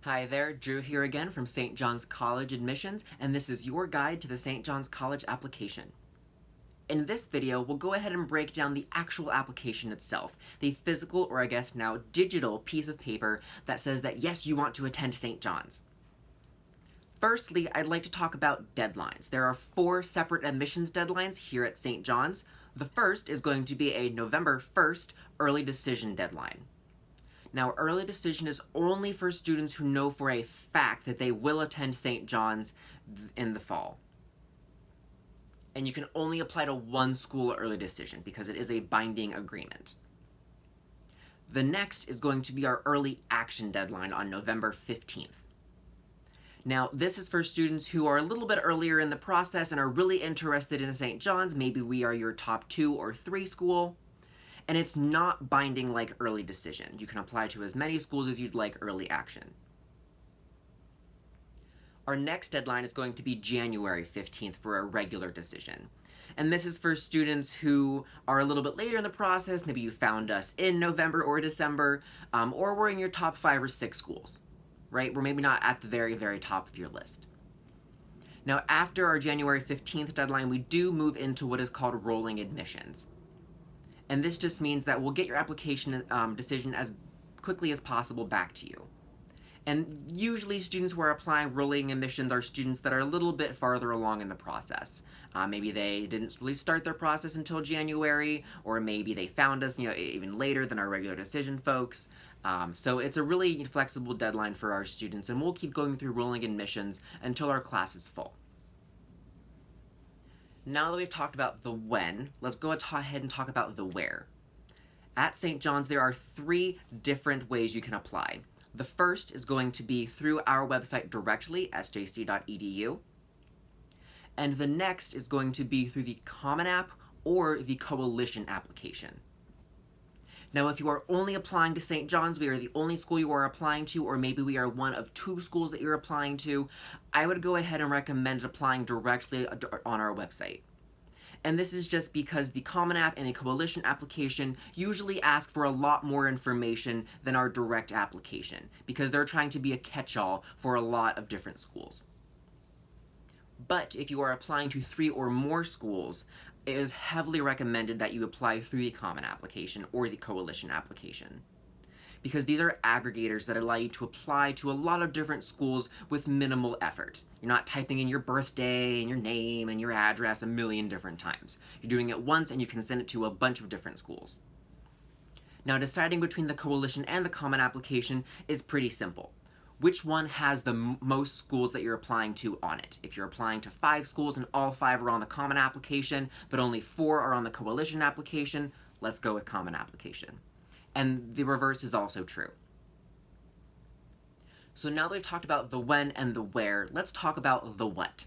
Hi there, Drew here again from St. John's College Admissions, and this is your guide to the St. John's College application. In this video, we'll go ahead and break down the actual application itself, the physical, or I guess now digital, piece of paper that says that yes, you want to attend St. John's. Firstly, I'd like to talk about deadlines. There are 4 separate admissions deadlines here at St. John's. The first is going to be a November 1st early decision deadline. Now, early decision is only for students who know for a fact that they will attend St. John's in the fall. And you can only apply to one school early decision because it is a binding agreement. The next is going to be our early action deadline on November 15th. Now, this is for students who are a little bit earlier in the process and are really interested in St. John's. Maybe we are your top 2 or 3 school. And it's not binding like early decision. You can apply to as many schools as you'd like early action. Our next deadline is going to be January 15th for a regular decision. And this is for students who are a little bit later in the process. Maybe you found us in November or December, or we're in your top 5 or 6 schools, right? We're maybe not at the very, very top of your list. Now, after our January 15th deadline, we do move into what is called rolling admissions. And this just means that we'll get your application decision as quickly as possible back to you. And usually students who are applying rolling admissions are students that are a little bit farther along in the process. Maybe they didn't really start their process until January, or maybe they found us, even later than our regular decision folks. So it's a really flexible deadline for our students, and we'll keep going through rolling admissions until our class is full. Now that we've talked about the when, let's go ahead and talk about the where. At St. John's, there are 3 different ways you can apply. The first is going to be through our website directly, sjc.edu. And the next is going to be through the Common App or the Coalition application. Now, if you are only applying to St. John's, we are the only school you are applying to, or maybe we are one of 2 schools that you're applying to, I would go ahead and recommend applying directly on our website. And this is just because the Common App and the Coalition application usually ask for a lot more information than our direct application, because they're trying to be a catch-all for a lot of different schools. But if you are applying to 3 or more schools, it is heavily recommended that you apply through the Common application or the Coalition application, because these are aggregators that allow you to apply to a lot of different schools with minimal effort. You're not typing in your birthday and your name and your address a million different times. You're doing it once and you can send it to a bunch of different schools. Now, deciding between the Coalition and the Common application is pretty simple. Which one has the most schools that you're applying to on it? If you're applying to 5 schools and all 5 are on the Common application, but only 4 are on the Coalition application, let's go with Common application. And the reverse is also true. So now that we've talked about the when and the where, let's talk about the what.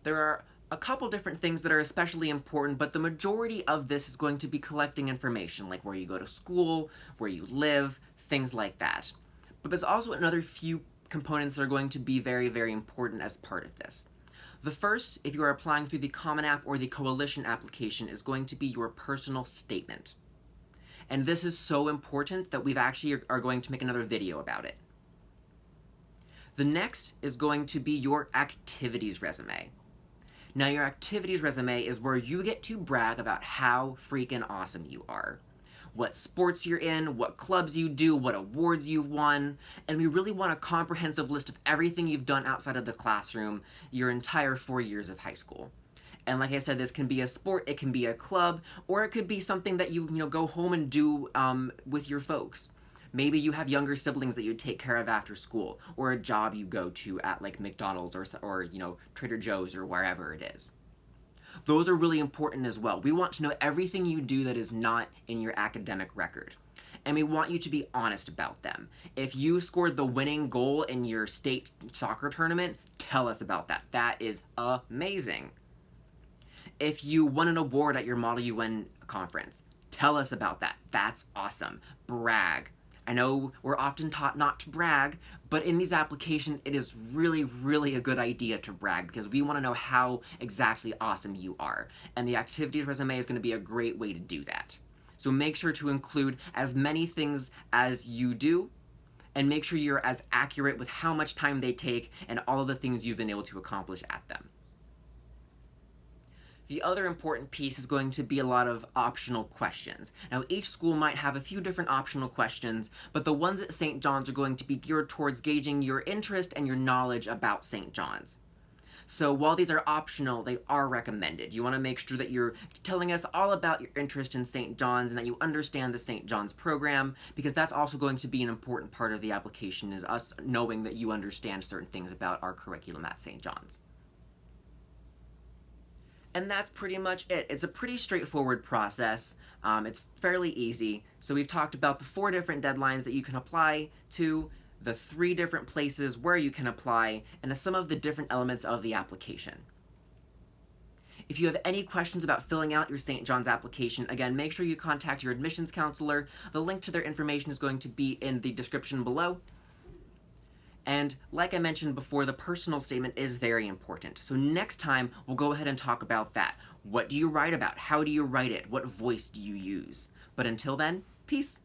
There are a couple different things that are especially important, but the majority of this is going to be collecting information, like where you go to school, where you live, things like that. But there's also another few components that are going to be very, very important as part of this. The first, if you are applying through the Common App or the Coalition application, is going to be your personal statement. And this is so important that we've actually are going to make another video about it. The next is going to be your activities resume. Now, your activities resume is where you get to brag about how freaking awesome you are. What sports you're in, what clubs you do, what awards you've won, and we really want a comprehensive list of everything you've done outside of the classroom your entire 4 years of high school. And like I said, this can be a sport, it can be a club, or it could be something that you go home and do with your folks. Maybe you have younger siblings that you take care of after school, or a job you go to at like McDonald's or Trader Joe's or wherever it is. Those are really important as well. We want to know everything you do that is not in your academic record. And we want you to be honest about them. If you scored the winning goal in your state soccer tournament, tell us about that. That is amazing. If you won an award at your Model UN conference, tell us about that. That's awesome. Brag. I know we're often taught not to brag, but in these applications, it is really, really a good idea to brag because we want to know how exactly awesome you are. And the activities resume is going to be a great way to do that. So make sure to include as many things as you do and make sure you're as accurate with how much time they take and all of the things you've been able to accomplish at them. The other important piece is going to be a lot of optional questions. Now, each school might have a few different optional questions, but the ones at St. John's are going to be geared towards gauging your interest and your knowledge about St. John's. So while these are optional, they are recommended. You want to make sure that you're telling us all about your interest in St. John's and that you understand the St. John's program, because that's also going to be an important part of the application, is us knowing that you understand certain things about our curriculum at St. John's. And that's pretty much it. It's a pretty straightforward process. It's fairly easy. So we've talked about the 4 different deadlines that you can apply to, the 3 different places where you can apply, and some of the different elements of the application. If you have any questions about filling out your St. John's application, again, make sure you contact your admissions counselor. The link to their information is going to be in the description below. And like I mentioned before, the personal statement is very important. So next time, we'll go ahead and talk about that. What do you write about? How do you write it? What voice do you use? But until then, peace.